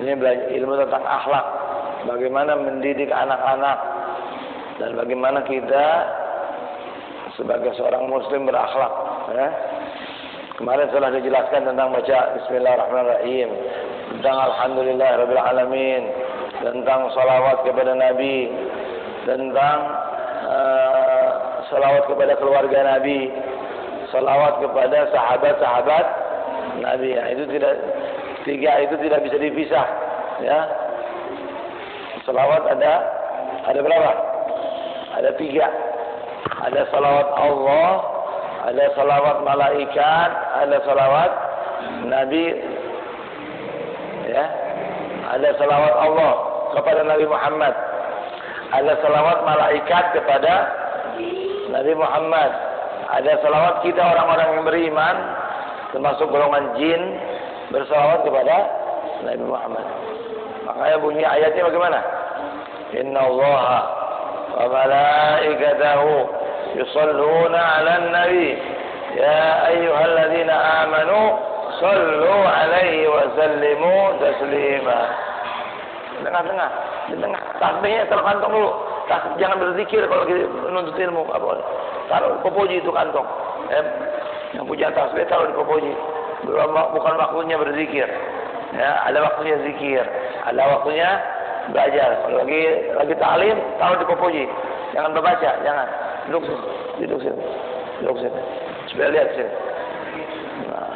Ini belajar ilmu tentang akhlak, bagaimana mendidik anak-anak dan bagaimana kita sebagai seorang muslim berakhlak. Ya. Kemarin telah dijelaskan tentang baca Bismillahirrahmanirrahim, tentang Alhamdulillahirabbil alamin, tentang salawat kepada Nabi, tentang salawat kepada keluarga Nabi, salawat kepada sahabat-sahabat Nabi. Ya, itu tidak, tiga itu tidak bisa dipisah. Ya, salawat ada berapa? Ada tiga. Ada salawat Allah, ada salawat malaikat, ada salawat Nabi. Ya, ada salawat Allah kepada Nabi Muhammad, ada salawat malaikat kepada Nabi Muhammad, ada salawat kita orang-orang yang beriman termasuk golongan jin bersalawat kepada Nabi Muhammad. Makanya bunyi ayatnya bagaimana? Inna Allaha wa malaikatahu yusalluna 'alan nabi ya ayyuhalladzina amanu sallu 'alaihi wa sallimu taslima. Dengar. Tasbihnya taruh kantong dulu. Jangan berzikir kalau kita menuntut ilmu. Apa boleh? Taruh popoji itu kantong. Yang punya tasbih taruh di popoji. Bukan waktunya berzikir. Ya, ada waktunya zikir, ada waktunya belajar. Kalau lagi ta'lim, taruh di popoji. Jangan berbaca, jangan. Duduk sini. Supaya lihat sini. Nah.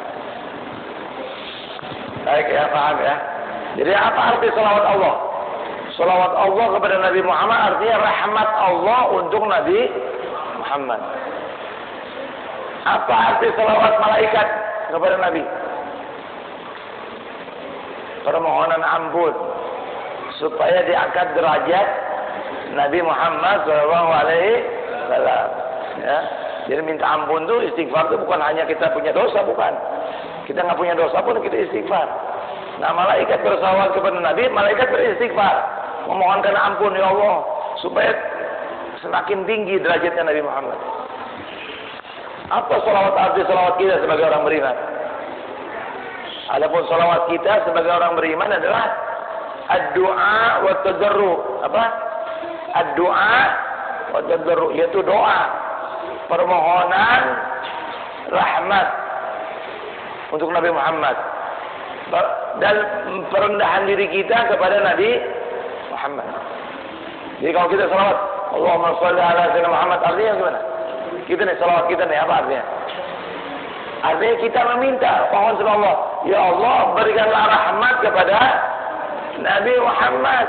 Baik ya, paham ya. Jadi apa arti salawat Allah? Salawat Allah kepada Nabi Muhammad artinya rahmat Allah untuk Nabi Muhammad. Apa arti salawat malaikat kepada Nabi? Permohonan ampun supaya diangkat derajat Nabi Muhammad SAW. Ya. Jadi minta ampun itu, istighfar itu bukan hanya kita punya dosa, bukan. Kita nggak punya dosa pun kita istighfar. Nah, malaikat bersalawat kepada Nabi, malaikat beristighfar, memohonkan ampun ya Allah supaya semakin tinggi derajatnya Nabi Muhammad. Apa arti salawat kita sebagai orang beriman? Adapun salawat kita sebagai orang beriman adalah ad-du'a wa tadarru. Apa? Ad-du'a wa tadarru, yaitu doa, permohonan rahmat untuk Nabi Muhammad dan perendahan diri kita kepada Nabi Muhammad. Jadi kalau kita salawat Allahumma sholli ala sayyidina Muhammad, artinya gimana? Kita nih salawat kita nih apa artinya? Artinya kita meminta, mohon sama Allah, ya Allah berikanlah rahmat kepada Nabi Muhammad.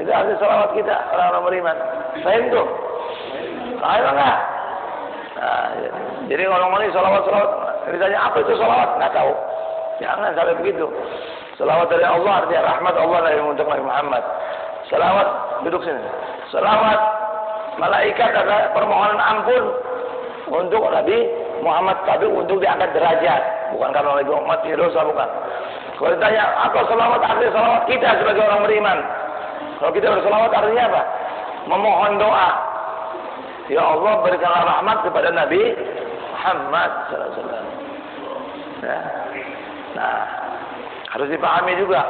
Itu arti salawat kita orang-orang beriman. Paham tuh? Paham enggak? Nah, jadi ngomong-ngomong ini salawat, ditanya apa itu salawat? Nggak tahu. Jangan sampai begitu. Salawat dari Allah artinya rahmat Allah untuk Nabi Muhammad. Salawat, duduk sini. Salawat malaikat adalah permohonan ampun untuk Nabi Muhammad, tapi untuk diangkat derajat, bukan karena Nabi Muhammad punya dosa, bukan. Kalau ditanya apa salawat, artinya salawat kita sebagai orang beriman. Kalau kita bersalawat artinya apa? Memohon doa. Ya Allah berikanlah rahmat kepada Nabi Muhammad SAW. Ya. Nah, harus dipahami juga.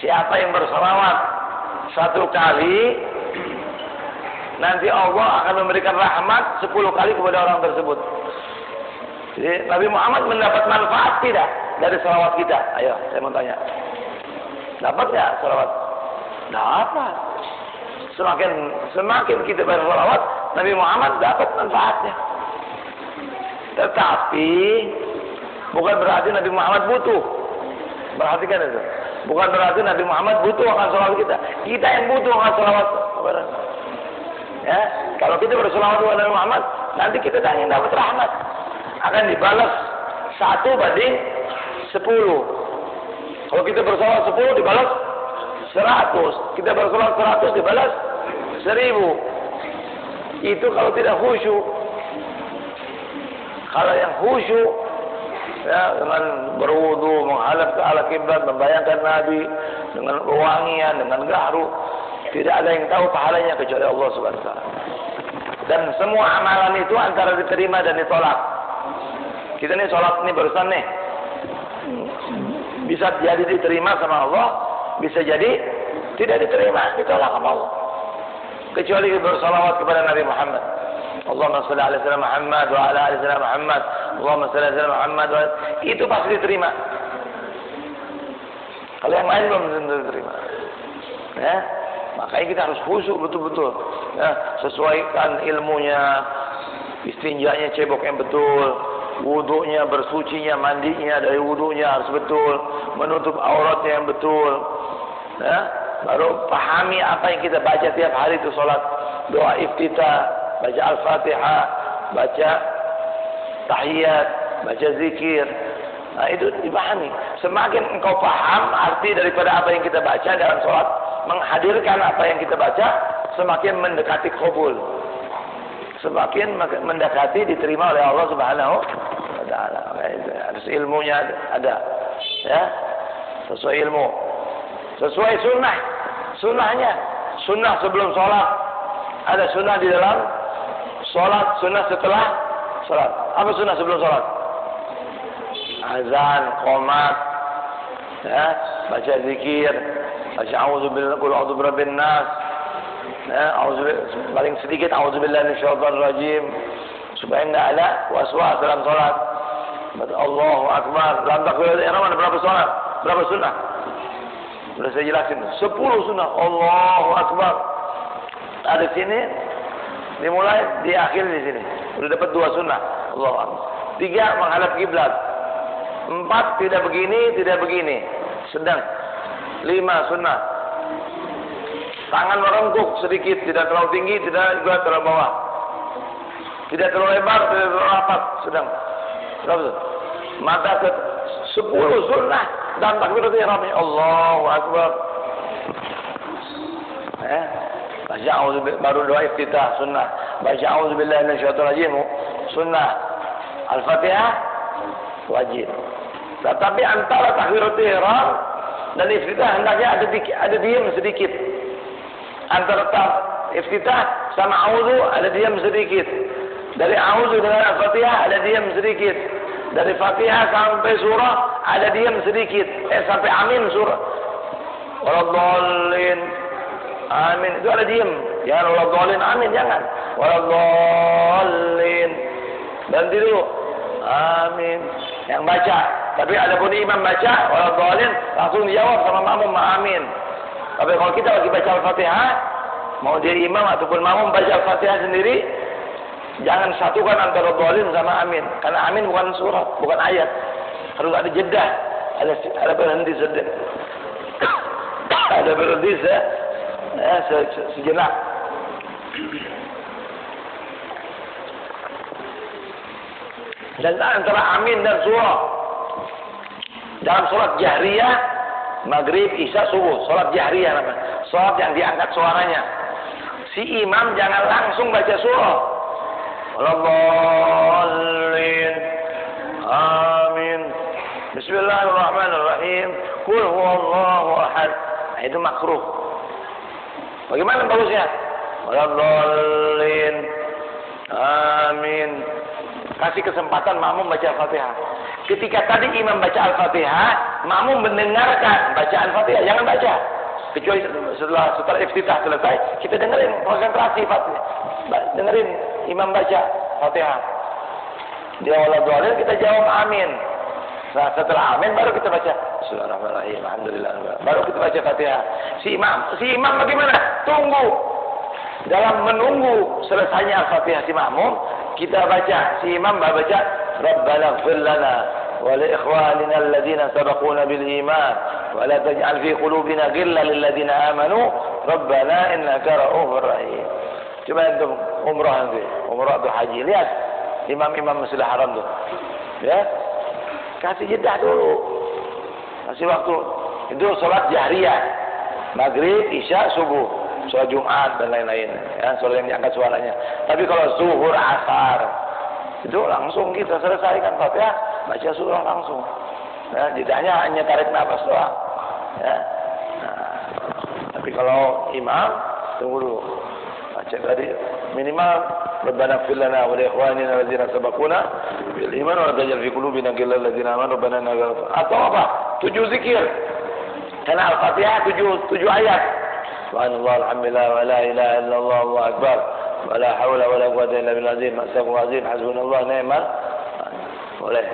Siapa yang bersalawat satu kali, nanti Allah akan memberikan rahmat 10 kali kepada orang tersebut. Jadi Nabi Muhammad mendapat manfaat tidak dari salawat kita? Ayo, saya mau tanya. Dapat nggak salawat? Dapat. Semakin kita bersalawat, Nabi Muhammad dapat manfaatnya. Tetapi bukan berarti Nabi Muhammad butuh. Perhatikan itu. Bukan berarti Nabi Muhammad butuh akan salawat kita. Kita yang butuh akan salawat kepada. Ya, kalau kita bersalawat kepada Nabi Muhammad, nanti kita yang dapat rahmat akan dibalas 1/10. Kalau kita bersalawat 10 dibalas 100, kita bersalawat 100 dibalas 1000. Itu kalau tidak khusyuk. Kalau yang khusyuk, ya, dengan berwudu, menghadap ke arah kiblat, membayangkan Nabi dengan wangian, dengan gaharu, tidak ada yang tahu pahalanya kecuali Allah Subhanahu wa taala. Dan semua amalan itu antara diterima dan ditolak. Kita nih sholat nih barusan nih, bisa jadi diterima sama Allah, bisa jadi tidak diterima, ditolak sama Allah. Kecuali bersalawat kepada Nabi Muhammad. Allahumma shalli ala sayyidina Muhammad wa ala ali sayyidina Muhammad. Allahumma shalli ala sayyidina Muhammad itu pasti diterima. Kalau yang lain belum tentu diterima. Ya, makanya kita harus khusyuk betul-betul. Ya, sesuaikan ilmunya, istinjanya cebok yang betul, wudunya, bersucinya, mandinya dari wudunya harus betul, menutup auratnya yang betul. Ya, baru pahami apa yang kita baca tiap hari itu sholat, doa iftitah, baca Al-Fatihah, baca tahiyat, baca zikir. Nah, itu dipahami. Semakin engkau paham arti daripada apa yang kita baca dalam sholat, menghadirkan apa yang kita baca, semakin mendekati qabul. Semakin mendekati diterima oleh Allah Subhanahu wa taala. Harus ilmunya ada. Ya. Sesuai ilmu. Sesuai sunnah. Sunnahnya. Sunnah sebelum sholat. Ada sunnah di dalam sholat, sunnah setelah sholat. Apa sunnah sebelum sholat? Azan, qomat, ya, baca zikir, baca a'udzubillahi qul a'udzu birabbin nas, ya, paling sedikit a'udzubillahi minasyaitonir rajim, supaya enggak ada waswas dalam salat. Allahu akbar. Dalam takbiratul ihram ada berapa salat? Berapa sunnah? Sudah saya jelasin. 10 sunnah. Allahu akbar. Ada sini dimulai, di akhir di sini. Sudah dapat 2 sunnah. Allahu akbar. 3 menghadap kiblat. 4 tidak begini, tidak begini, sedang. 5 sunnah. Tangan merengkuk sedikit, tidak terlalu tinggi, tidak juga terlalu bawah. Tidak terlalu lebar, tidak terlalu rapat, sedang. Berapa? Mata ke 10 sunnah dan takbiratul ihram. Allahu akbar. Baca auzubillahi, baru doa iftitah sunnah. Baca auzubillahi minasyaitonir rajim sunnah. Al-Fatihah wajib. Tetapi antara takbiratul ihram dan iftitah hendaknya ada diam sedikit. Antara iftitah sama auzu ada diam sedikit. Dari auzu dengan Al-Fatihah ada diam sedikit. Dari Fatihah sampai surah ada diam sedikit. Sampai amin surah. Waladhdallin. Amin itu ada diam. Jangan waladhdallin amin, jangan. Waladhdallin. Berhenti dulu. Amin. Yang baca. Tapi adapun imam baca waladhdallin langsung dijawab sama makmum amin. Tapi kalau kita lagi baca Al-Fatihah, mau dia imam ataupun makmum baca Al-Fatihah sendiri, jangan satukan antara dhalin sama amin. Karena amin bukan surat, bukan ayat. Harus ada jeda, ada berhenti sejenak. Ada berhenti sejenak. Dan antara amin dan surah dalam sholat jahriyah, maghrib, isya, subuh, sholat jahriyah namanya. Sholat yang diangkat suaranya. Si imam jangan langsung baca surah. Waladhdallin. Amin. Bismillahirrahmanirrahim. Qul huwallahu ahad. Nah, itu makruh. Bagaimana bagusnya? Waladhdallin. Amin. Kasih kesempatan makmum baca Al-Fatihah. Ketika tadi imam baca Al-Fatihah, makmum mendengarkan baca Al-Fatihah, jangan baca. Kecuali setelah iftitah selesai, kita dengerin konsentrasi Fatihah. Dengerin imam baca Fatihah. Dia waladhdallin, kita jawab amin. Nah, setelah amin baru kita baca Bismillahirrahmanirrahim. Alhamdulillah. Baru kita baca Fatihah. Si imam bagaimana? Tunggu. Dalam menunggu selesainya Al-Fatihah si makmum, kita baca, si imam baca Rabbana ighfir lana wa li ikhwanina alladhina sabaquna bil iman wa la taj'al fi qulubina ghillan lil ladzina amanu Rabbana innaka ra'ufur rahim. Coba antum umrah nanti, umrah atau haji, lihat imam-imam Masjidil Haram tuh. Ya. Kasih jeda dulu. Kasih waktu. Itu salat jahriyah. Maghrib, isya, subuh. Sholat Jumat dan lain-lain, ya, sholat yang diangkat suaranya. Tapi kalau zuhur, asar, itu langsung kita selesaikan Fatihah, baca surah langsung. Ya, jedanya hanya tarik nafas doang. Ya. Nah, tapi kalau imam, tunggu dulu. Baca tadi minimal Rabbana ighfir lana wa li ikhwanina alladzina sabaquna bil iman wa la taj'al fi qulubina ghillan lil ladzina amanu rabbana innaka ra'ufur. Atau apa? 7 zikir. Karena Al-Fatihah 7 ayat. Subhanallah, alhamdulillah, wa la ilaha illallah, Allahu akbar. Wa la haula wa la quwwata illa billahil azim. Astagfirullahalazim, hasbunallah ni'mal. Boleh.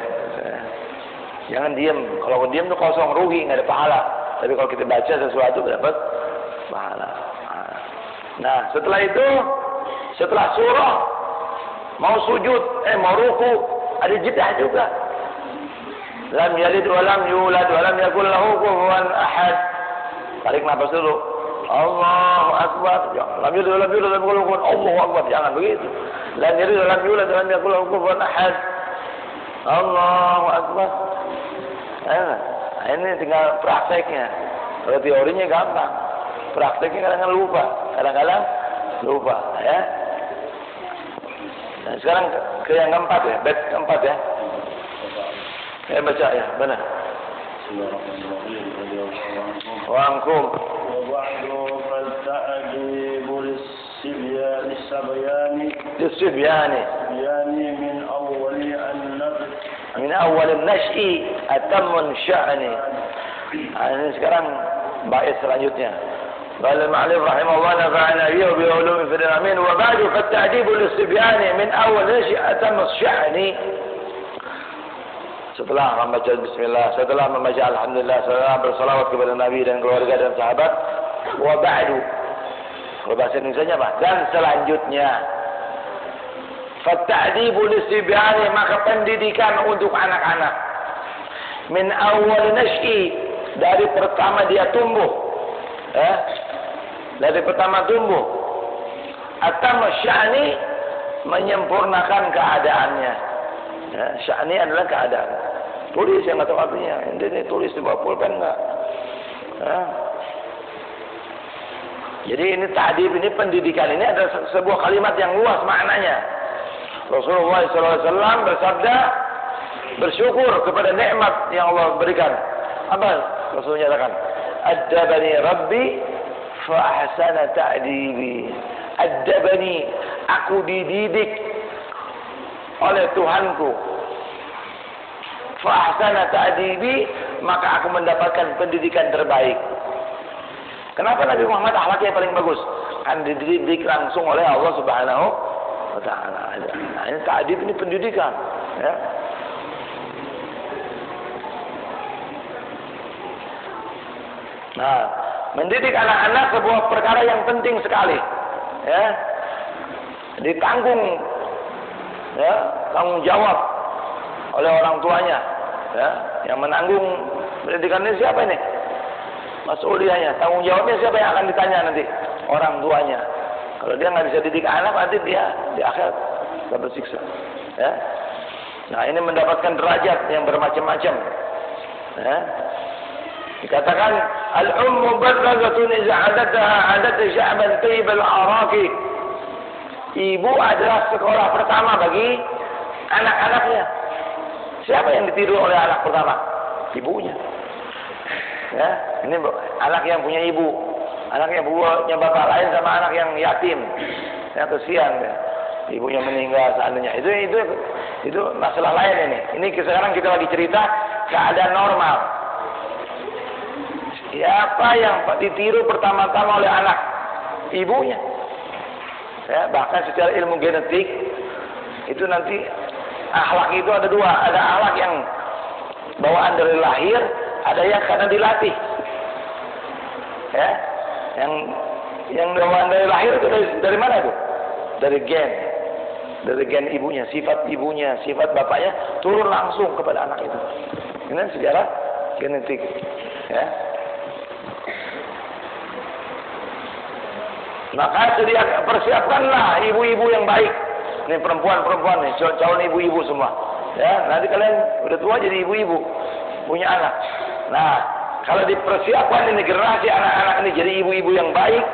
Jangan diam. Kalau diam itu kosong, rugi, enggak ada pahala. Tapi kalau kita baca sesuatu dapat pahala. Nah, setelah itu, setelah surah mau sujud, mau ruku, ada jeda juga. Lam yalid wa lam yulad wa lam yakul lahu kufuwan ahad. Tarik nafas dulu. Allahu akbar. Lam yalid wa lam yulad wa lam yakul lahu kufuwan. Allahu akbar. Jangan begitu. Lam yalid wa lam yulad wa lam yakul lahu kufuwan ahad. Allahu akbar. Ini tinggal prakteknya. Kalau teorinya gampang, prakteknya kadang-kadang lupa, ya. Nah, sekarang ke yang keempat ya, bait keempat ya. Saya baca ya, benar. Wa'ankum lissibyani min awal an-nash'i atammun sya'ni. Ini sekarang bait selanjutnya. قال المعلم رحمه الله نفعنا به وبعلوم في العلمين وبعد فالتعذيب للصبيان من أول نشأ أتم الشأن. Setelah membaca bismillah, setelah membaca alhamdulillah, setelah bersalawat kepada Nabi dan keluarga dan sahabat, wa ba'du. Kalau bahasa Indonesianya apa? Dan selanjutnya, fatta'dibu lis-sibyani, maka pendidikan untuk anak-anak. Min awal nash'i, dari pertama dia tumbuh. Dari pertama tumbuh. Atam sya'ni, menyempurnakan keadaannya. Ya, sya'ni adalah keadaan. Tulis yang nggak tahu artinya. Ini tulis di bawah pulpen nggak? Ya. Jadi ini ta'dib, ini pendidikan. Ini adalah sebuah kalimat yang luas maknanya. Rasulullah SAW bersabda, bersyukur kepada nikmat yang Allah berikan. Apa Rasulullah nyatakan? Addabani Rabbi fa ahsana ta'dibi. Addabani, aku dididik oleh Tuhanku. Fa ahsana ta'dibi, maka aku mendapatkan pendidikan terbaik. Kenapa Nabi Muhammad akhlaknya paling bagus? Kan dididik langsung oleh Allah Subhanahu wa taala. Nah, ini ta'dib, ini pendidikan, ya. Nah, mendidik anak-anak sebuah perkara yang penting sekali, ya. Ditanggung, ya, tanggung jawab oleh orang tuanya, ya. Yang menanggung pendidikan ini siapa ini? Mas'uliyahnya, tanggung jawabnya siapa yang akan ditanya nanti? Orang tuanya. Kalau dia nggak bisa didik anak, nanti dia di akhirat dapat siksa, ya. Nah, ini mendapatkan derajat yang bermacam-macam, ya. Dikatakan al-ummu badrazatun iza adataha adata sya'ban tayyib al-araki. Ibu adalah sekolah pertama bagi anak-anaknya. Siapa yang ditiru oleh anak pertama? Ibunya. Ya, ini anak yang punya ibu. Anak yang punya bapak lain sama anak yang yatim. Ya, kesian ya. Ibunya meninggal seandainya. Itu masalah lain ini. Ini sekarang kita lagi cerita keadaan normal. Siapa yang ditiru pertama-tama oleh anak? Ibunya. Ya, bahkan secara ilmu genetik itu nanti akhlak itu ada dua. Ada akhlak yang bawaan dari lahir, ada yang karena dilatih. Ya, yang bawaan dari lahir itu dari mana itu? Dari gen ibunya, sifat ibunya, sifat bapaknya turun langsung kepada anak itu. Ini sejarah genetik. Ya. Maka persiapkanlah ibu-ibu yang baik. Ini perempuan-perempuan nih, calon ibu-ibu semua. Ya, nanti kalian udah tua jadi ibu-ibu, punya anak. Nah, kalau dipersiapkan ini generasi anak-anak ini jadi ibu-ibu yang baik,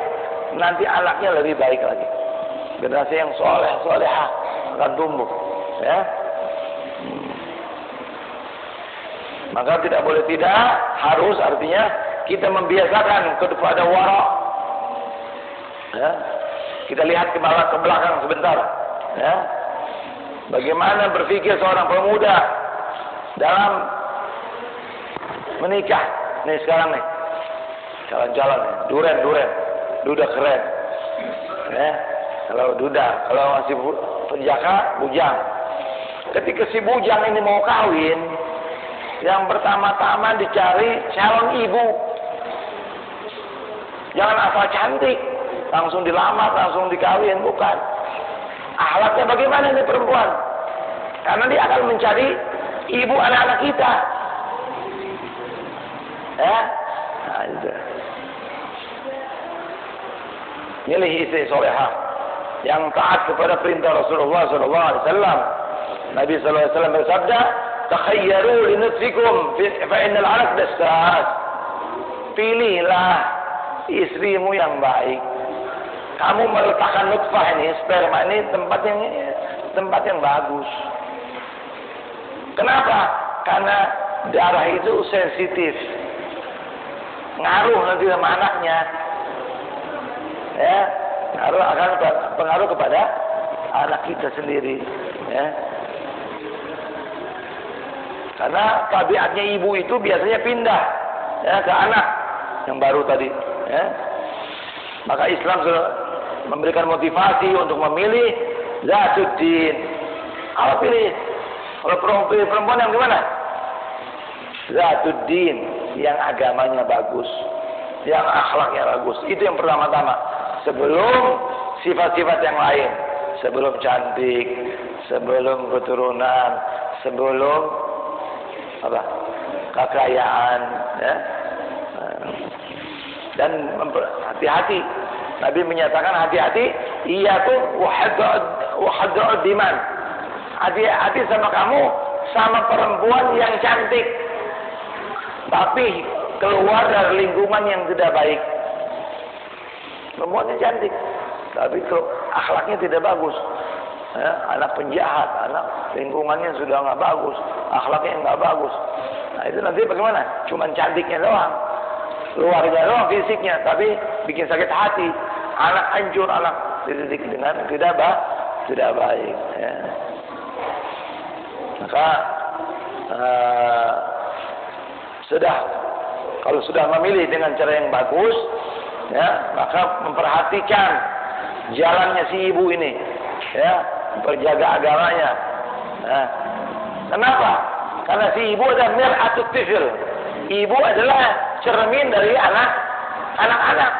nanti anaknya lebih baik lagi. Generasi yang solehah akan tumbuh. Ya. Maka tidak boleh tidak, harus artinya kita membiasakan kepada wara. Ya. Kita lihat ke belakang sebentar. Ya. Bagaimana berpikir seorang pemuda dalam menikah? Nih sekarang nih, calon-calon nih, duda keren. Ya. Kalau masih penjaka, bujang. Ketika si bujang ini mau kawin, yang pertama-tama dicari calon ibu. Jangan asal cantik, langsung dilamar, langsung dikawin, bukan. Akhlaknya bagaimana nih perempuan? Karena dia akan mencari ibu anak-anak kita. Ya, nah, itu. Milih istri solehah yang taat kepada perintah Rasulullah SAW. Nabi SAW bersabda, "Takhayyaru li nutfikum fa innal 'alaq dasas." Pilihlah istrimu yang baik. Kamu meletakkan nutfah ini, sperma ini tempat yang bagus. Kenapa? Karena darah itu sensitif, ngaruh nanti sama anaknya. Ya, akan pengaruh kepada anak kita sendiri. Ya. Karena tabiatnya ibu itu biasanya pindah ya, ke anak yang baru tadi. Ya. Maka Islam sudah memberikan motivasi untuk memilih Zatuddin. Apa pilih? Kalau perempuan yang gimana? Zatuddin, yang agamanya bagus, yang akhlaknya bagus. Itu yang pertama-tama. Sebelum sifat-sifat yang lain, sebelum cantik, sebelum keturunan, sebelum apa? Kekayaan, ya. Dan hati-hati. Nabi menyatakan hati-hati, iyakum wahaddu'ud diman. Hati-hati sama kamu, sama perempuan yang cantik, tapi keluar dari lingkungan yang tidak baik. Perempuannya cantik, tapi akhlaknya tidak bagus. Ya, anak penjahat, anak lingkungannya sudah nggak bagus, akhlaknya nggak bagus. Nah itu nanti bagaimana? Cuman cantiknya doang, luarnya doang, fisiknya, tapi bikin sakit hati. Anak hancur, anak dididik dengan tidak baik. Ya. Maka kalau sudah memilih dengan cara yang bagus, ya, maka memperhatikan jalannya si ibu ini, ya, berjaga agamanya. Nah, kenapa? Karena si ibu adalah mir'atut tifl. Ibu adalah cermin dari anak-anak.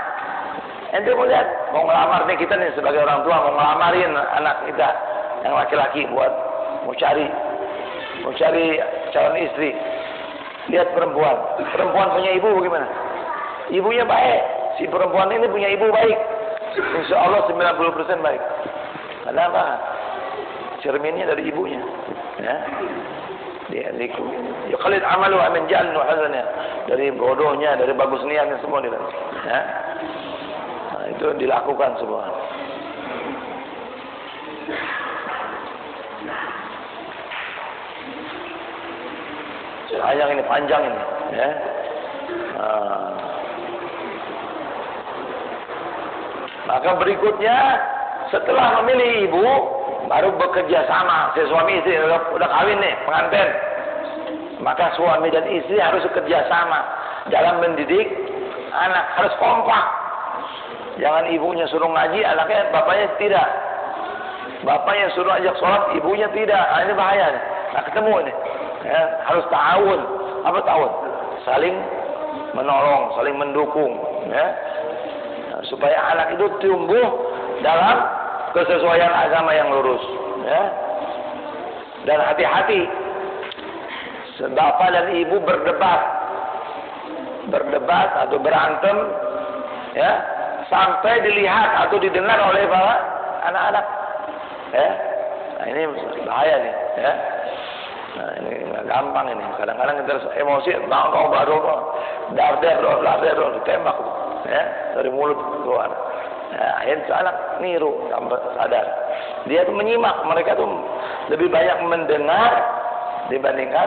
Ente mau lihat, mau ngelamar nih kita nih sebagai orang tua, mau ngelamarin anak kita yang laki-laki buat mau cari calon istri. Lihat perempuan punya ibu bagaimana? Ibunya baik. Si perempuan ini punya ibu baik. Insya Allah 90% baik. Kenapa? Cerminnya dari ibunya. Ya. Dia khalid amalu amin jalan nuhazannya. Dari bodohnya, dari bagus niatnya semua dia. Ya. Nah, itu dilakukan semua. Sayang ini panjang ini, ya. Maka berikutnya setelah memilih ibu, baru bekerja sama. Si suami istri udah kawin nih, pengantin. Maka suami dan istri harus bekerja sama dalam mendidik anak, harus kompak. Jangan ibunya suruh ngaji, anaknya bapaknya tidak. Bapaknya suruh ajak sholat, ibunya tidak. Nah, ini bahaya nih. Nah, ketemu ini. Ya, harus ta'awun. Apa ta'awun? Saling menolong, saling mendukung, ya. Nah, supaya anak itu tumbuh dalam kesesuaian agama yang lurus, ya. Dan hati-hati, bapak dan ibu berdebat atau berantem, ya, sampai dilihat atau didengar oleh para anak-anak, ya. Nah, ini bahaya nih, ya. Nah, ini nggak gampang ini. Kadang-kadang kita emosi, kau baru ditembak, ya, dari mulut keluar. Nah, akhirnya anak niru tanpa sadar. Dia tuh menyimak, mereka tuh lebih banyak mendengar dibandingkan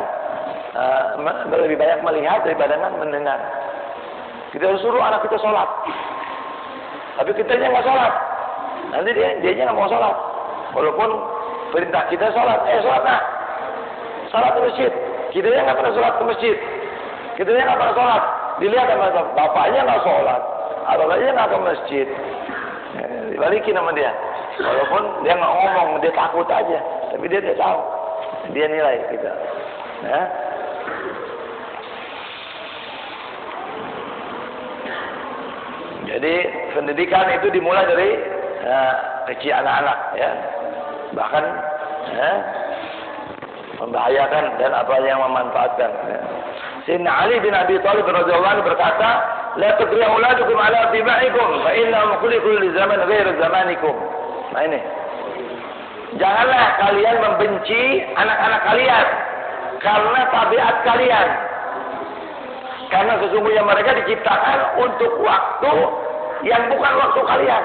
lebih banyak melihat daripada mendengar. Kita suruh anak kita sholat, tapi kitanya nggak sholat. Nanti dia nggak mau sholat. Walaupun perintah kita sholat, sholat nak, sholat di masjid. Kita yang nggak pernah sholat ke masjid, kita yang nggak pernah sholat. Dilihat sama bapaknya nggak sholat, anaknya nggak ke masjid, dibalikin sama dia. Walaupun dia nggak ngomong, dia takut aja, tapi dia tahu, dia nilai kita. Ya. Jadi pendidikan itu dimulai dari kecil anak-anak, ya. Bahkan membahayakan dan apa yang memanfaatkan. Ya. Sayyidina Ali bin Abi Thalib radhiyallahu anhu berkata, "La tukrihu auladukum ala tibaikum, fa innahum khuliqu li zaman ghairi zamanikum." Nah ini. Janganlah kalian membenci anak-anak kalian karena tabiat kalian. Karena sesungguhnya mereka diciptakan untuk waktu yang bukan waktu kalian.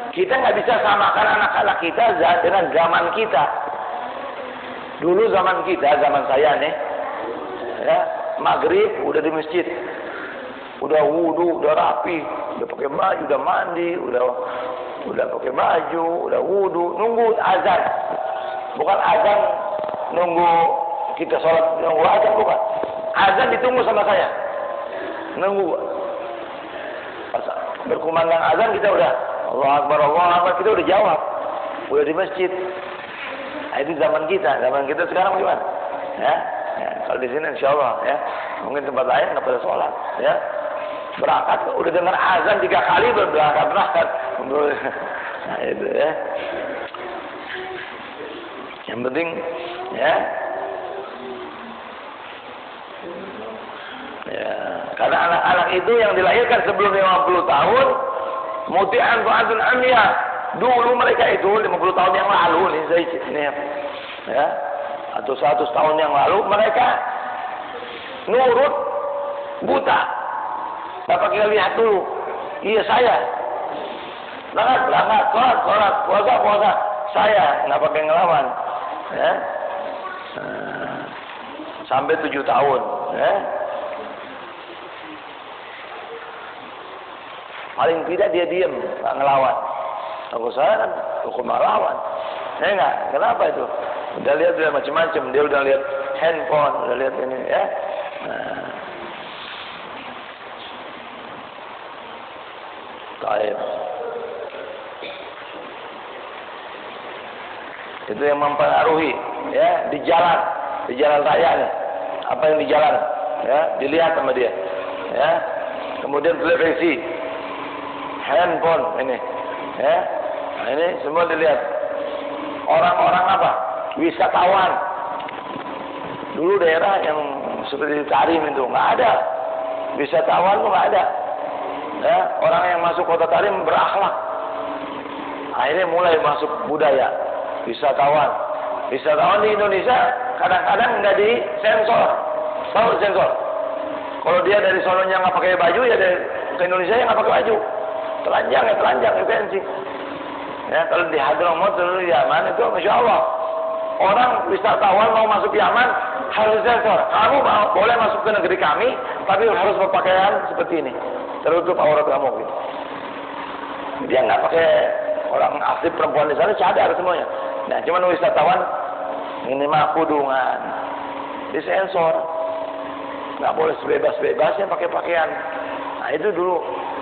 Kita nggak bisa samakan anak-anak kita dengan zaman kita. Dulu zaman kita, zaman saya nih, ya, maghrib udah di masjid, udah wudu, udah rapi, udah pakai baju, udah mandi, udah pakai baju, udah wudu, nunggu azan. Bukan azan nunggu kita sholat, nunggu azan bukan. Azan ditunggu sama saya, nunggu. Pas berkumandang azan kita udah Allah Akbar, kita udah jawab, udah di masjid. Nah, itu zaman kita sekarang gimana? Ya, kalau di sini insya Allah, ya, mungkin tempat lain nggak pada sholat, ya. Berangkat udah dengar azan 3 kali berangkat. Nah itu ya. Yang penting ya. Ya, karena anak-anak itu yang dilahirkan sebelum 50 tahun muti'an fa'adun amya. Dulu mereka itu 50 tahun yang lalu ini ya, atau 100 tahun yang lalu mereka nurut buta. Bapak kita lihat dulu. Iya saya. Berangkat, sholat, puasa. Saya nggak pakai ngelawan. Ya. Sampai 7 tahun. Ya. Paling tidak dia diam, nggak ngelawan. Aku saya kan hukum ngelawan. Ya nggak? Kenapa itu? Udah lihat udah macam-macam. Dia udah lihat handphone, udah lihat ini ya. Taib. Itu yang mempengaruhi ya di jalan raya nih. Apa yang di jalan ya dilihat sama dia ya. Kemudian televisi, handphone ini ya. Nah, ini semua dilihat. Orang-orang apa? Wisatawan. Dulu daerah yang seperti Tarim itu nggak ada. Wisatawan tuh nggak ada. Ya, orang yang masuk kota Tarim berakhlak. Akhirnya mulai masuk budaya wisatawan. Wisatawan di Indonesia kadang-kadang nggak disensor. Tahu sensor? Kalau dia dari sononya nggak pakai baju ya dari ke Indonesia ya nggak pakai baju. Telanjang pensi. Ya, kalau di Hadramaut dulu Yaman itu Masya Allah. Orang wisatawan mau masuk Yaman harus sensor. Kamu boleh masuk ke negeri kami, tapi harus berpakaian seperti ini. Tertutup aurat kamu gitu. Dia nggak pakai, orang asli perempuan di sana cadar semuanya. Nah, cuman wisatawan ini mah kudungan, disensor, nggak boleh sebebas-bebasnya pakai pakaian. Nah itu dulu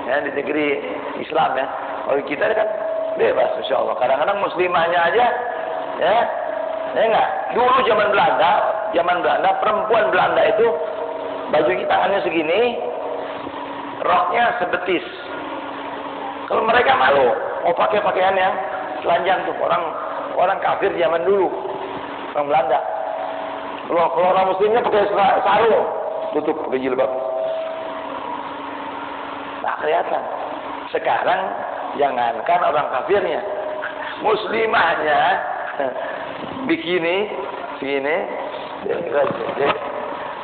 ya di negeri Islam ya. Kalau kita kan bebas, Masya Allah. Kadang-kadang muslimahnya aja ya nggak. Dulu zaman Belanda perempuan Belanda itu baju tangannya segini. Roknya sebetis. Kalau mereka malu mau pakai pakaian yang telanjang tuh orang kafir zaman dulu, orang Belanda. Kalau orang muslimnya pakai sarung, tutup pakai jilbab. Nah kelihatan. Sekarang jangankan orang kafirnya, muslimahnya bikini,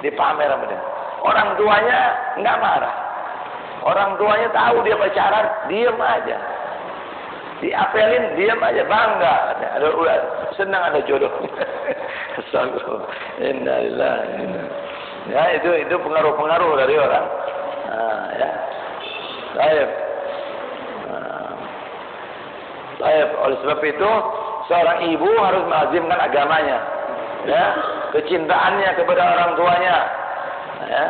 dipamer sama dia. Orang tuanya nggak marah. Orang tuanya tahu dia pacaran, diam aja. Diapelin, diam aja, bangga. Ada senang ada jodoh. Astagfirullah. Innalillahi. Ya itu pengaruh-pengaruh dari orang. Nah, ya. Baik. Oleh sebab itu seorang ibu harus melazimkan agamanya, ya, kecintaannya kepada orang tuanya, ya.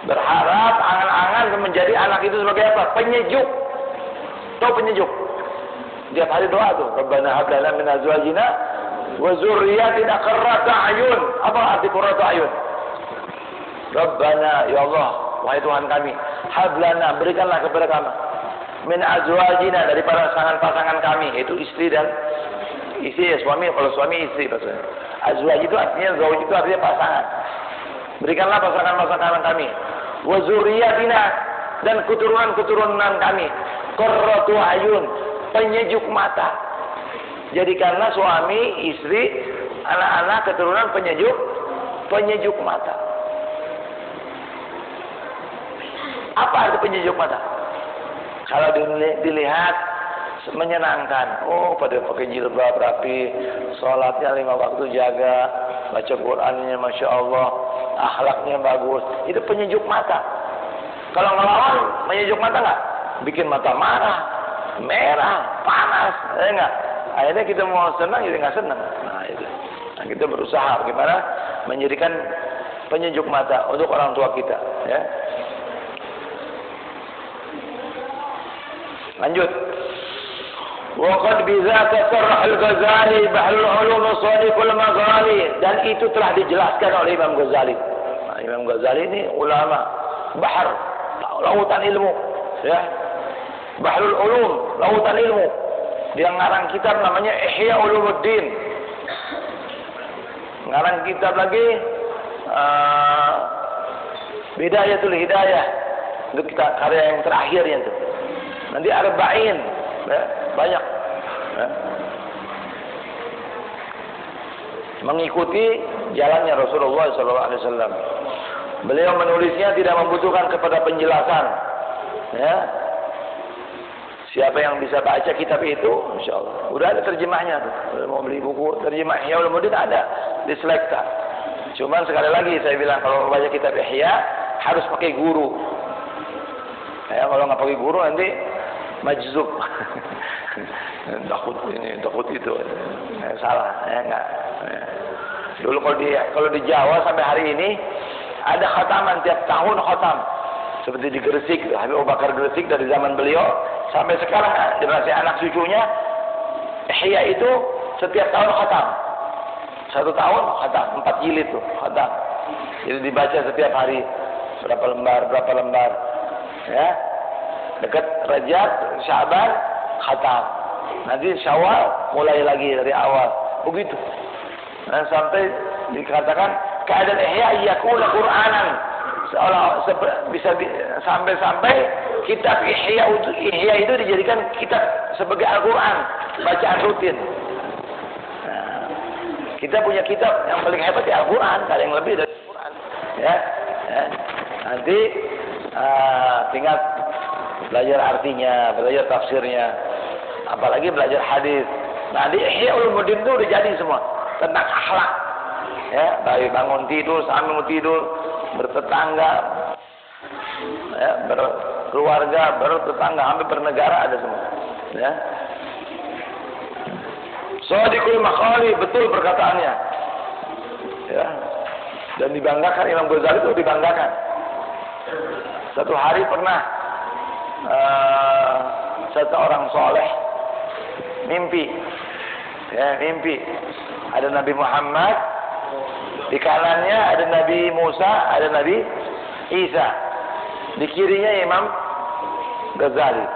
Berharap angan-angan menjadi anak itu sebagai apa? Penyejuk. Tahu penyejuk? Tiap hari doa tuh, Rabbana hab lana min azwajina wa dzurriyyatina qurrata a'yun. Apa arti qurrata a'yun? Rabbana, ya Allah, wahai Tuhan kami, hab lana, berikanlah kepada kami min azwajina, dari pasangan kami, yaitu istri dan istri, ya, suami, kalau suami istri maksudnya. Azwaj itu artinya, zauj itu artinya pasangan. Berikanlah pasangan-pasangan kami, wa dzurriyyatina, dan keturunan-keturunan kami, qurratu ayun, penyejuk mata. Jadikanlah suami, istri, anak-anak, keturunan penyejuk mata. Apa arti penyejuk mata? Kalau dilihat menyenangkan, oh pada pakai jilbab rapi, sholatnya 5 waktu jaga, baca Qurannya masya Allah, akhlaknya bagus, itu penyejuk mata. Kalau ngelawan menyejuk mata nggak? Bikin mata marah, merah, panas, enggak. Akhirnya kita mau senang jadi nggak senang. Nah itu. Nah, kita berusaha bagaimana menjadikan penyejuk mata untuk orang tua kita, ya. Lanjut. Waqad bidzaka sarah al-Ghazali bahrul ulum sadiqul maghali, dan itu telah dijelaskan oleh Imam Ghazali. Nah, Imam Ghazali ini ulama bahar, lautan ilmu, ya. Bahrul ulum, lautan ilmu. Dia ngarang kitab namanya Ihya Ulumuddin. Ngarang kitab lagi Bidayatul Hidayah. Itu karya yang terakhirnya itu. Nanti Arba'in, ya, banyak, ya. Mengikuti jalannya Rasulullah SAW. Beliau menulisnya tidak membutuhkan kepada penjelasan, ya. Siapa yang bisa baca kitab itu, insya Allah. Udah ada terjemahnya tuh. Udah mau beli buku terjemah Ihya Ulumuddin ada di Selekta. Cuman sekali lagi saya bilang, kalau baca kitab Ihya harus pakai guru. Ya, kalau nggak pakai guru nanti majzub. Takut ini, takut itu. Ya, salah, ya enggak. Ya. Dulu kalau di Jawa sampai hari ini ada khataman, tiap tahun khatam. Seperti di Gresik, Habib Abu Bakar Gresik dari zaman beliau sampai sekarang generasi anak cucunya, Ihya itu setiap tahun khatam. 1 tahun khatam, 4 jilid tuh khatam. Jadi dibaca setiap hari berapa lembar, ya. Dekat Rajab, Sya'ban, khatam. Nanti Syawal mulai lagi dari awal. Begitu. Dan sampai dikatakan keadaan Ihya yakuna Qur'anan. Seolah bisa sampai kitab Ihya itu dijadikan kitab sebagai Al-Quran, bacaan rutin. Nah, kita punya kitab yang paling hebat ya Al-Quran, ada yang lebih dari Al-Quran, ya. Nanti tinggal belajar artinya, belajar tafsirnya, apalagi belajar hadis. Nah, di Ihya Ulumuddin itu udah jadi semua tentang akhlak, ya, dari bangun tidur sampai mau tidur, bertetangga, ya, berkeluarga, bertetangga, hampir bernegara ada semua, ya. Shadiqul maqali, betul perkataannya, ya. Dan dibanggakan, Imam Ghazali itu dibanggakan. Satu hari pernah satu orang soleh mimpi, ya, mimpi ada Nabi Muhammad, di kanannya ada Nabi Musa, ada Nabi Isa, di kirinya Imam Ghazali.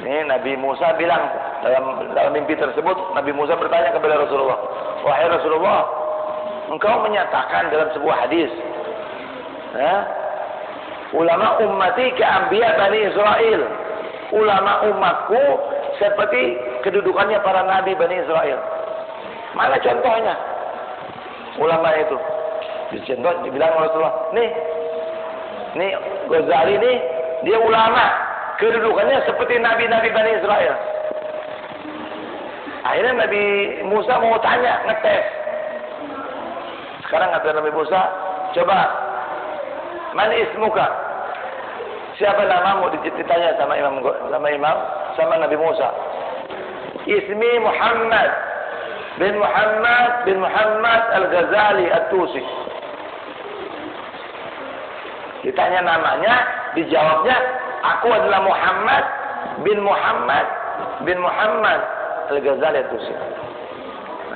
Ini Nabi Musa bilang dalam mimpi tersebut, Nabi Musa bertanya kepada Rasulullah, wahai Rasulullah, engkau menyatakan dalam sebuah hadis, ya, ulama ummati keambiya Bani Israel, ulama umatku seperti kedudukannya para nabi Bani Israel. Mana contohnya? Ulama itu. Dicontoh, dibilang Rasulullah, nih Ghazali nih, dia ulama, kedudukannya seperti nabi-nabi Bani Israel. Akhirnya Nabi Musa mau tanya, ngetes. Sekarang kata Nabi Musa, coba, man ismuka? siapa namamu? Ditanya sama sama Nabi Musa. Ismi Muhammad bin Muhammad Al-Ghazali At-Tusi. Ditanya namanya, dijawabnya, aku adalah Muhammad bin Muhammad Al-Ghazali At-Tusi.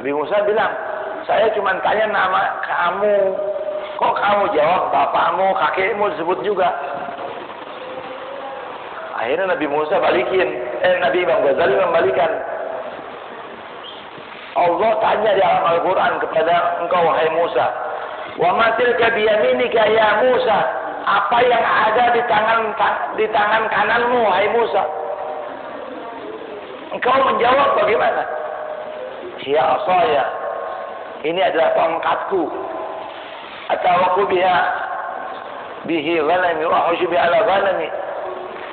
Nabi Musa bilang, saya cuma tanya nama kamu. Kok kamu jawab bapakmu, kakekmu disebut juga? Akhirnya Nabi Musa Nabi Imam Ghazali membalikan. Allah tanya di dalam Al-Quran kepada engkau, wahai Musa, wa ma tilka biyaminika ya Musa, apa yang ada di tangan kananmu, wahai Musa? Engkau menjawab bagaimana? Ya asaya, ini adalah tongkatku. Atawaku bihi ghanami wa husyu bi ala ghanami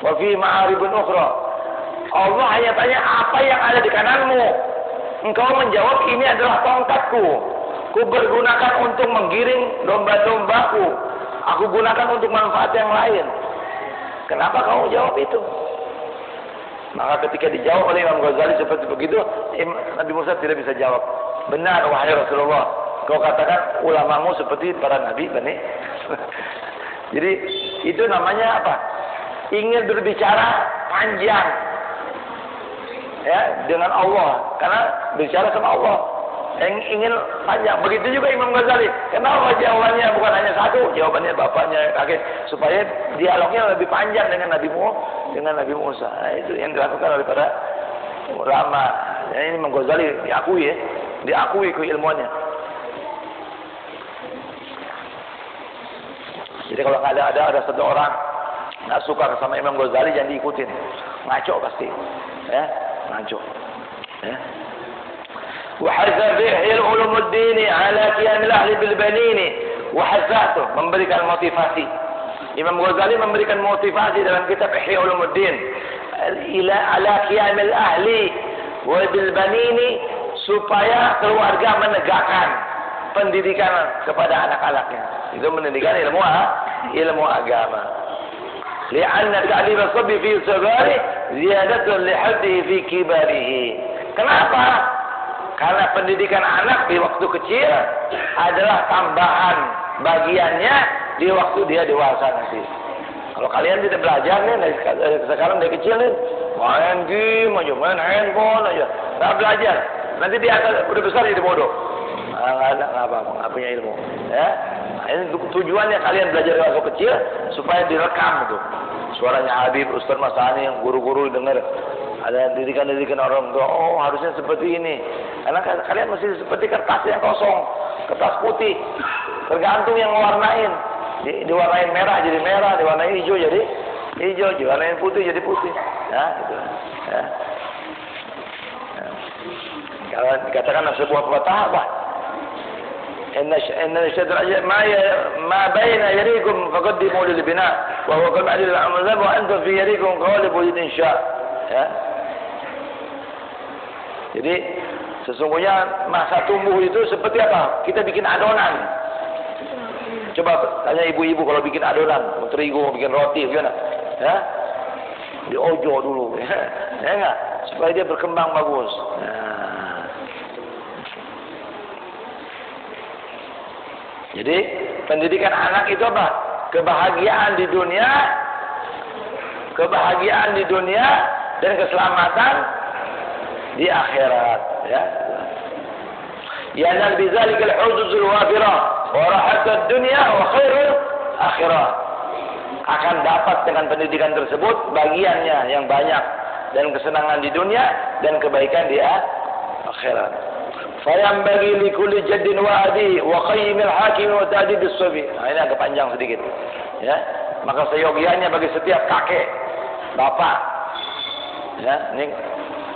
wa fi ma'aribun ukhra. Allah hanya tanya apa yang ada di kananmu. Engkau menjawab ini adalah tongkatku. Ku bergunakan untuk menggiring domba-dombaku. Aku gunakan untuk manfaat yang lain. Kenapa kamu jawab itu? Maka ketika dijawab oleh Imam Ghazali seperti begitu, Nabi Musa tidak bisa jawab. Benar wahai Rasulullah, kau katakan ulamamu seperti para nabi Bani. Jadi itu namanya apa? Ingin berbicara panjang, ya, dengan Allah, karena bicara sama Allah. Yang ingin panjang. Begitu juga Imam Ghazali. Kenapa jawabannya bukan hanya satu? Jawabannya bapaknya, kakek, supaya dialognya lebih panjang dengan Nabi Musa. Nah, itu yang dilakukan oleh para ulama. Ini Imam Ghazali diakui keilmuannya. Jadi kalau ada satu orang nggak suka sama Imam Ghazali, jangan diikutin, ngaco pasti, ya, ngaco. Ya. Wahazza bihi ulumuddin ala qiyam al-ahli bil banin, wahazatu, memberikan motivasi. Imam Ghazali memberikan motivasi dalam kitab Ihya Ulumuddin ila ala qiyam al-ahli wa bil banin, supaya keluarga menegakkan pendidikan kepada anak-anaknya. Itu pendidikan ilmu agama. Li'anna ta'lim as-sabi fi sagari ziyadatun li haddihi fi kibarihi. Kenapa? Karena pendidikan anak di waktu kecil adalah tambahan bagiannya di waktu dia dewasa nanti. Kalau kalian tidak belajar nih dari sekarang dari kecil nih, main game aja, main handphone aja, nggak belajar, nanti dia akan udah besar jadi bodoh. Nggak punya ilmu. Ya, nah, ini tujuannya kalian belajar dari waktu kecil supaya direkam tuh. Suaranya Habib, Ustaz Masani, yang guru-guru dengar. Ada didikan orang tua, oh harusnya seperti ini. Karena kalian mesti seperti kertas yang kosong, kertas putih. Tergantung yang mewarnain. Diwarnain merah jadi merah, diwarnain hijau jadi hijau, diwarnain putih jadi putih. Ya, gitu. Ya. Ya. Kalau dikatakan sebuah pepatah apa? Inna syadra ma baina yarikum faqaddimu lil bina wa huwa kama adil al-amzab wa antum fi yarikum qalibu insya. Ya. Jadi sesungguhnya masa tumbuh itu seperti apa? Kita bikin adonan. Coba tanya ibu-ibu kalau bikin adonan, mau terigu, mau bikin roti, gimana? Ya, diojo dulu, ya enggak? Supaya dia berkembang bagus. Nah. Jadi pendidikan anak itu apa? Kebahagiaan di dunia dan keselamatan di akhirat, ya. Yanal bizalikal huzuzul wafirah wa rahatud dunya wa khairul akhirah. Akan dapat dengan pendidikan tersebut bagiannya yang banyak dan kesenangan di dunia dan kebaikan di akhirat. Fayambagi likulli jaddin wa adi wa qayyimil hakim wa ta'dib as-sabi. Nah, ini agak panjang sedikit, ya. Maka seyogianya bagi setiap kakek, bapak, ya, ini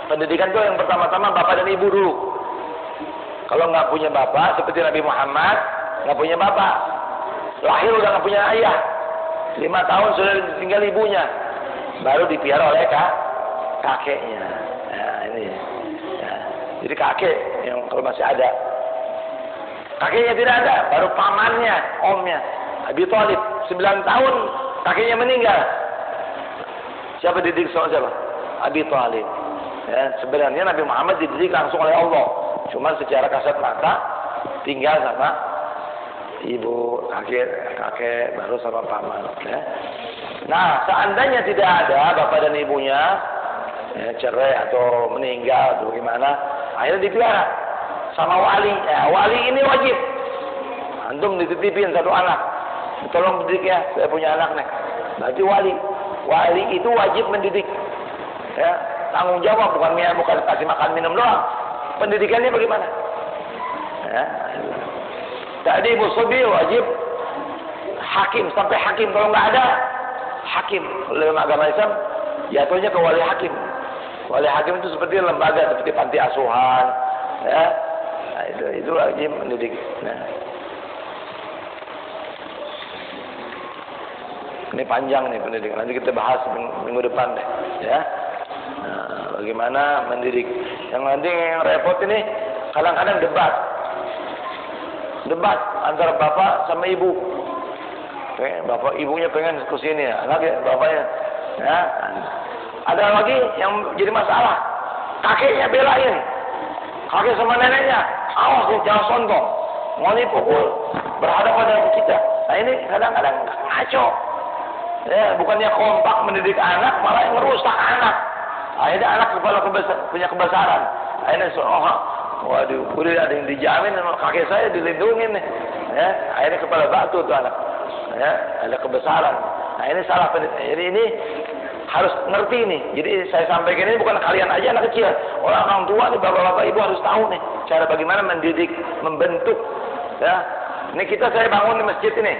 pendidikan itu yang pertama-tama bapak dan ibu dulu. Kalau nggak punya bapak, seperti Nabi Muhammad, nggak punya bapak, lahir udah nggak punya ayah, 5 tahun sudah tinggal ibunya, baru dipiara oleh kakeknya. Ya, ini. Ya. Jadi kakek yang kalau masih ada, kakeknya tidak ada, baru pamannya, omnya. Abi Thalib 9 tahun kakeknya meninggal, Siapa dididik sama siapa? Abi Thalib. Ya, sebenarnya Nabi Muhammad dididik langsung oleh Allah. Cuma secara kasat mata tinggal sama ibu, kakek baru sama paman. Ya. Nah, seandainya tidak ada bapak dan ibunya, ya, cerai atau meninggal atau bagaimana, akhirnya dipelihara sama wali. Ya, wali ini wajib. Antum dititipin satu anak, tolong didik ya, saya punya anak nih. Berarti wali itu wajib mendidik. Ya, tanggung jawab bukan kasih makan minum doang. Pendidikannya bagaimana? Ya. Tadi musobi wajib hakim, sampai hakim. Kalau nggak ada hakim dalam agama Islam, jatuhnya ke wali hakim. Wali hakim itu seperti lembaga, seperti panti asuhan. Ya, nah, itu wajib mendidik. Nah. Ini panjang nih pendidikan. Nanti kita bahas minggu depan deh. Ya. Nah, bagaimana mendidik. Yang nanti yang repot ini kadang-kadang debat antara bapak sama ibu. Bapak ibunya pengen ke sini, anaknya bapaknya. Ya. Ada lagi yang jadi masalah. Kakeknya belain. Kakek sama neneknya, awas jangan sombong. Mau dipukul berhadapan dengan kita. Nah ini kadang-kadang ngaco. Ya, bukannya kompak mendidik anak, malah merusak anak. Akhirnya anak punya kebesaran. Akhirnya waduh, udah ada yang dijamin sama kakek saya, dilindungi nih. Ya, akhirnya kepala batu tuh anak. Ya, ada kebesaran. Nah ini salah pendidikan. Jadi ini harus ngerti nih. Jadi saya sampaikan ini bukan kalian aja anak kecil. Orang tua nih, bapak-bapak ibu harus tahu nih cara bagaimana mendidik, membentuk. Ya, ini saya bangun di masjid ini.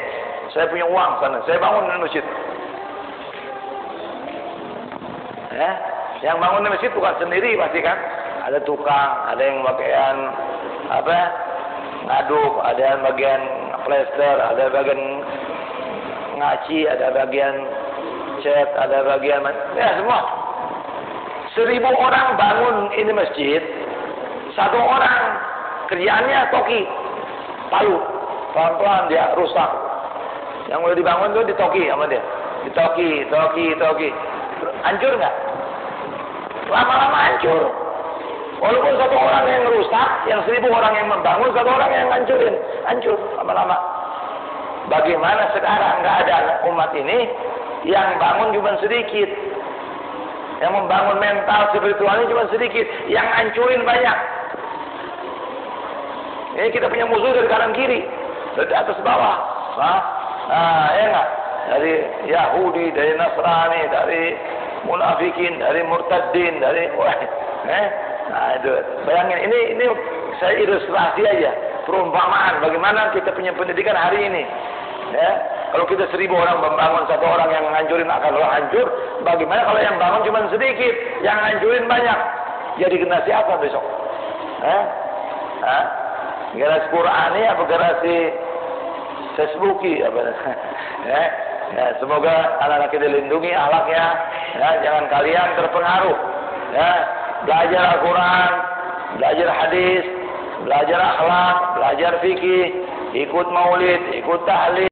Saya punya uang sana, saya bangun di masjid. Ya, yang bangun di masjid bukan sendiri pasti kan. Ada tukang, ada yang bagian ngaduk, ada yang bagian plester, ada bagian ngaci, ada bagian cat, ada bagian ya semua. 1000 orang bangun ini masjid, 1 orang kerjaannya toki, palu, pelan-pelan dia rusak. Yang udah dibangun tuh ditoki sama dia, ditoki. Hancur nggak? Lama-lama hancur. Walaupun 1 orang yang rusak, yang 1000 orang yang membangun, 1 orang yang hancurin, hancur lama-lama. Bagaimana sekarang nggak ada umat ini yang bangun cuma sedikit, yang membangun mental spiritualnya cuma sedikit, yang hancurin banyak. Ini kita punya musuh dari kanan kiri, dari atas bawah. Ya nggak? Dari Yahudi, dari Nasrani, dari munafikin, dari murtadin, dari nah itu bayangin, ini saya ilustrasi aja, perumpamaan bagaimana kita punya pendidikan hari ini. Ya, kalau kita 1000 orang membangun, 1 orang yang ngancurin akan hancur. Bagaimana kalau yang bangun cuma sedikit, yang ngancurin banyak? Jadi generasi apa besok? Generasi Qur'ani apa generasi Facebooki apa? Ya, semoga anak-anak kita dilindungi akhlaknya. Ya, jangan kalian terpengaruh. Ya, belajar Al-Quran, belajar hadis, belajar akhlak, belajar fikih, ikut maulid, ikut tahlil.